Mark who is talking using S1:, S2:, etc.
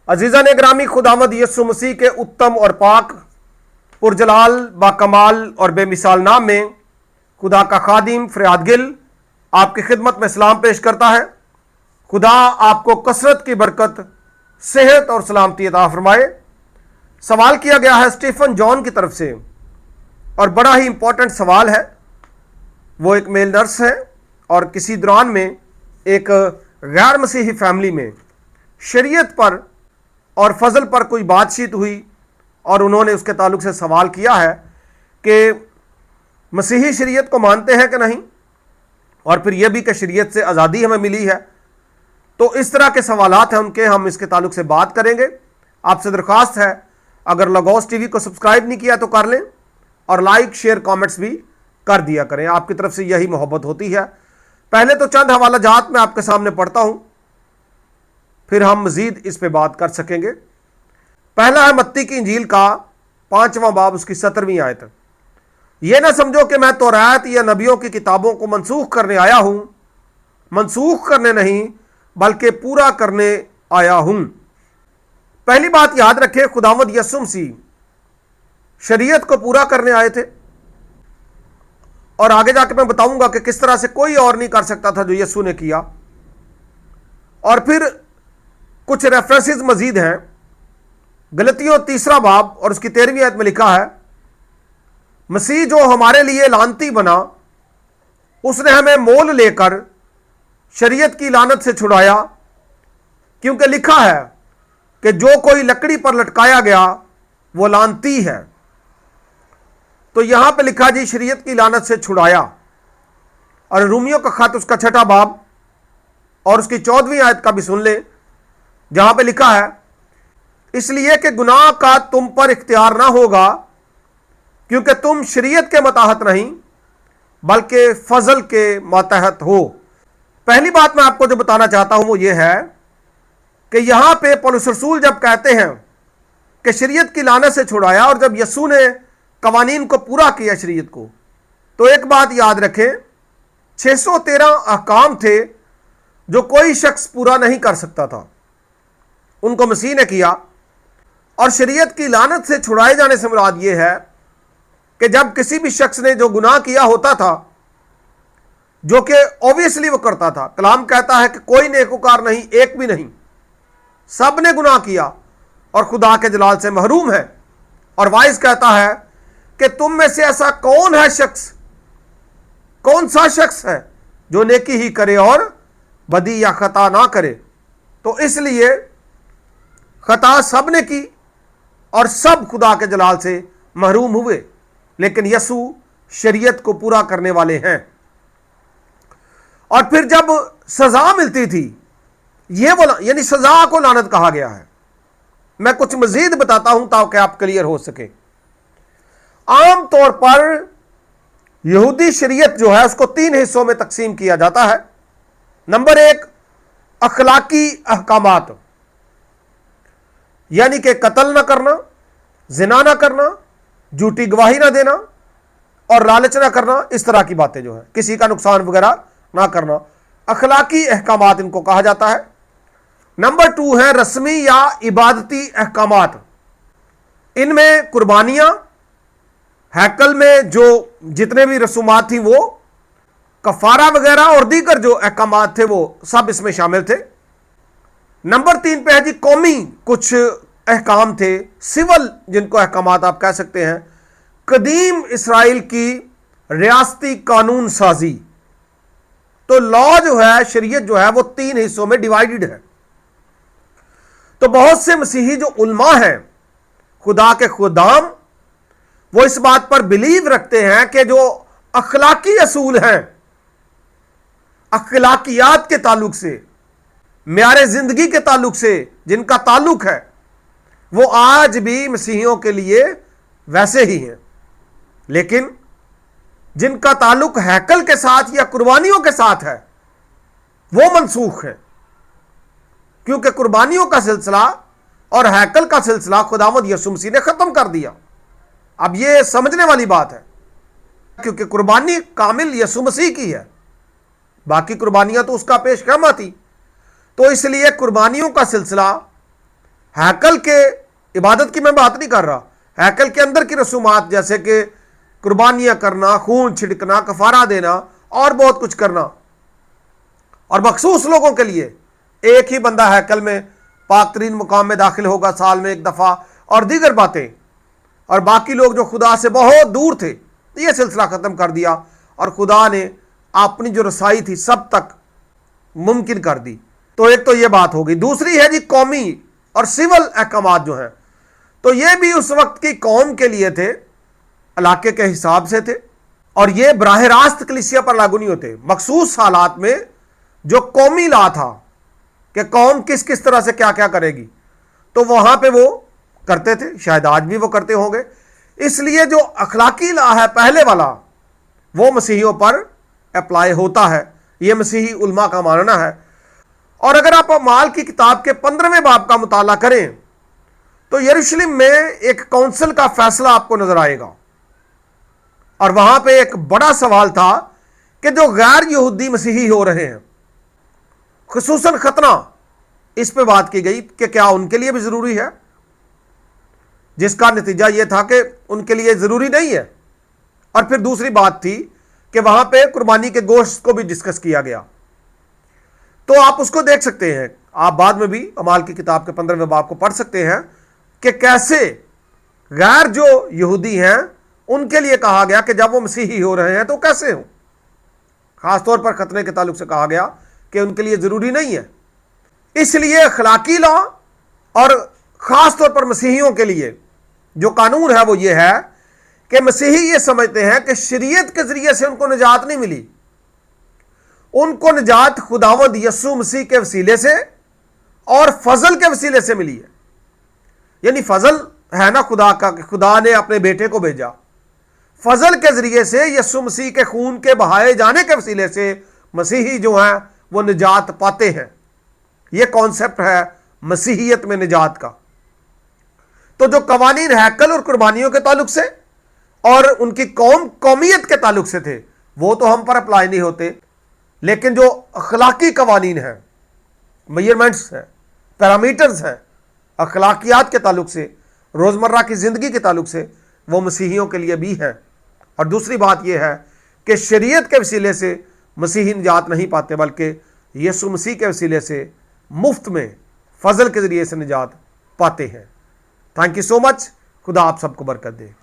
S1: अजीज़ान ग्रामी, खुदावंद यीशु मसीह के उत्तम और पाक पुरजलाल बाकमाल और बेमिसाल नाम में खुदा का खादिम फरियाद गिल आपकी खिदमत में सलाम पेश करता है। खुदा आपको कसरत की बरकत, सेहत और सलामती अता फरमाए। सवाल किया गया है स्टीफन जॉन की तरफ से और बड़ा ही इंपॉर्टेंट सवाल है। वो एक मेल नर्स है और किसी दौरान में एक गैर मसीही फैमिली में शरीयत पर और फजल पर कोई बातचीत हुई और उन्होंने उसके ताल्लुक से सवाल किया है कि मसीही शरीयत को मानते हैं कि नहीं, और फिर यह भी कि शरीयत से आज़ादी हमें मिली है। तो इस तरह के सवालात हैं उनके, हम इसके ताल्लुक से बात करेंगे। आपसे दरख्वास्त है, अगर लगोस टीवी को सब्सक्राइब नहीं किया तो कर लें और लाइक शेयर कमेंट्स भी कर दिया करें। आपकी तरफ से यही मोहब्बत होती है। पहले तो चंद हवाला जात मैं आपके सामने पढ़ता हूं, फिर हम मजीद इस पे बात कर सकेंगे। पहला है मत्ती की इंजील का 5वां बाब, उसकी 17वीं आयत। यह ना समझो कि मैं तौरात या नबियों की किताबों को मनसूख करने आया हूं, मनसूख करने नहीं बल्कि पूरा करने आया हूं। पहली बात याद रखें, खुदावंद यीशु मसीह शरीयत को पूरा करने आए थे और आगे जाके मैं बताऊंगा कि किस तरह से कोई और नहीं कर सकता था जो यीशु ने किया। और फिर कुछ रेफरेंसेस मजीद हैं। गलतियों 3 बाब और उसकी 13वीं आयत में लिखा है, मसीह जो हमारे लिए लानती बना, उसने हमें मोल लेकर शरीयत की लानत से छुड़ाया, क्योंकि लिखा है कि जो कोई लकड़ी पर लटकाया गया वो लानती है। तो यहां पे लिखा जी शरीयत की लानत से छुड़ाया। और रूमियों का खत उसका 6 बाब और उसकी 14वीं आयत का भी सुन ले, जहां पे लिखा है, इसलिए कि गुनाह का तुम पर इख्तियार ना होगा, क्योंकि तुम शरीयत के मातहत नहीं बल्कि फजल के मातहत हो। पहली बात मैं आपको जो बताना चाहता हूं वो ये है कि यहां पे पौलुस रसूल जब कहते हैं कि शरीयत की लानत से छुड़ाया, और जब यीशु ने कवानीन को पूरा किया शरीयत को, तो एक बात याद रखें, 613 अहकाम थे जो कोई शख्स पूरा नहीं कर सकता था, उनको मसीह ने किया। और शरीयत की लानत से छुड़ाए जाने से मुराद ये है कि जब किसी भी शख्स ने जो गुनाह किया होता था, जो कि ऑब्वियसली वो करता था, कलाम कहता है कि कोई नेकोकार नहीं, एक भी नहीं, सब ने गुनाह किया और खुदा के जलाल से महरूम है। और वाइस कहता है कि तुम में से ऐसा कौन है शख्स, कौन सा शख्स है जो नेकी ही करे और बदी या खता ना करे। तो इसलिए खता सब ने की और सब खुदा के जलाल से महरूम हुए, लेकिन यसु शरीयत को पूरा करने वाले हैं। और फिर जब सजा मिलती थी, ये वो यानी सजा को लानत कहा गया है। मैं कुछ मजीद बताता हूं ताकि आप क्लियर हो सके। आम तौर पर यहूदी शरीयत जो है उसको 3 हिस्सों में तकसीम किया जाता है। नंबर 1, अखलाकी अहकामात, यानी कि कत्ल ना करना, जिना ना करना, झूठी गवाही ना देना और लालच ना करना, इस तरह की बातें जो है, किसी का नुकसान वगैरह ना करना, अखलाकी अहकामात इनको कहा जाता है। नंबर 2 है रस्मी या इबादती अहकामात। इनमें कुर्बानियां, हैकल में जो जितने भी रसूमात थी वो, कफारा वगैरह और दीगर जो अहकामात थे वो सब इसमें शामिल थे। नंबर 3 पे है जी कौमी कुछ अहकाम थे, सिविल जिनको अहकामात आप कह सकते हैं, कदीम इसराइल की रियासती कानून साजी। तो लॉ जो है, शरीयत जो है वो 3 हिस्सों में डिवाइडेड है। तो बहुत से मसीही जो उलमा हैं, खुदा के खुदाम, वो इस बात पर बिलीव रखते हैं कि जो अखलाकी असूल हैं, अखलाकियात के ताल्लुक से, म्यारे जिंदगी के ताल्लुक से जिनका ताल्लुक है, वो आज भी मसीहियों के लिए वैसे ही हैं। लेकिन जिनका ताल्लुक हैकल के साथ या कुर्बानियों के साथ है वो मनसूख है, क्योंकि कुर्बानियों का सिलसिला और हैकल का सिलसिला खुदावंद यीशु मसीह ने खत्म कर दिया। अब ये समझने वाली बात है, क्योंकि कुर्बानी कामिल यीशु मसीह की है, बाकी कुर्बानियां तो उसका पेश खैमा थी। तो इसलिए कुर्बानियों का सिलसिला हैकल के इबादत की मैं बात नहीं कर रहा, हैकल के अंदर की रसूमात जैसे कि कुर्बानियां करना, खून छिड़कना, कफारा देना और बहुत कुछ करना, और मखसूस लोगों के लिए एक ही बंदा हैकल में पाक तरीन मुकाम में दाखिल होगा साल में एक दफ़ा, और दीगर बातें, और बाकी लोग जो खुदा से बहुत दूर थे, ये सिलसिला ख़त्म कर दिया और खुदा ने अपनी जो रसाई थी सब तक मुमकिन कर दी। तो एक तो ये बात होगी। दूसरी है जी कौमी और सिविल अहकामात जो हैं, तो ये भी उस वक्त की कौम के लिए थे, इलाके के हिसाब से थे, और ये बराह रास्त कलीसिया पर लागू नहीं होते। मखसूस हालात में जो कौमी ला था कि कौम किस किस तरह से क्या क्या करेगी, तो वहां पे वो करते थे, शायद आज भी वो करते होंगे। इसलिए जो अखलाकी ला है पहले वाला, वो मसीहियों पर अप्लाई होता है, ये मसीही उलमा का मानना है। और अगर आप अमाल की किताब के 15वें बाब का मुताला करें तो यरूशलेम में एक काउंसिल का फैसला आपको नजर आएगा, और वहां पे एक बड़ा सवाल था कि जो गैर यहूदी मसीही हो रहे हैं, खुसूसन खतना, इस पे बात की गई कि क्या उनके लिए भी जरूरी है, जिसका नतीजा यह था कि उनके लिए जरूरी नहीं है। और फिर दूसरी बात थी कि वहां पे कुर्बानी के गोश्त को भी डिस्कस किया गया। तो आप उसको देख सकते हैं, आप बाद में भी अमाल की किताब के 15वें बाब को पढ़ सकते हैं कि कैसे गैर जो यहूदी हैं उनके लिए कहा गया कि जब वो मसीही हो रहे हैं तो कैसे हो। खासतौर पर खतने के ताल्लुक से कहा गया कि उनके लिए जरूरी नहीं है। इसलिए अखलाकी लॉ और खास तौर पर मसीहियों के लिए जो कानून है वो ये है कि मसीही ये समझते हैं कि शरीयत के जरिए से उनको निजात नहीं मिली, उनको निजात खुदावंद यस्सु मसीह के वसीले से और फजल के वसीले से मिली है। यानी फजल है ना खुदा का, खुदा ने अपने बेटे को भेजा, फजल के जरिए से यस्सु मसीह के खून के बहाए जाने के वसीले से मसीही जो हैं वो निजात पाते हैं। ये कॉन्सेप्ट है मसीहियत में निजात का। तो जो कवानीन हैकल और कुर्बानियों के ताल्लुक से और उनकी कौमियत के ताल्लुक से थे वो तो हम पर अप्लाई नहीं होते, लेकिन जो अखलाकी कवानीन हैं, मेजरमेंट्स हैं, पैरामीटर्स हैं, अखलाकियात के ताल्लुक से, रोज़मर्रा की ज़िंदगी के ताल्लुक से, वो मसीहियों के लिए भी हैं। और दूसरी बात यह है कि शरीयत के वसीले से मसीही निजात नहीं पाते, बल्कि यीशु मसीह के वसीले से मुफ्त में फजल के ज़रिए से निजात पाते हैं। Thank you so much. खुदा आप सबको बरकत दे।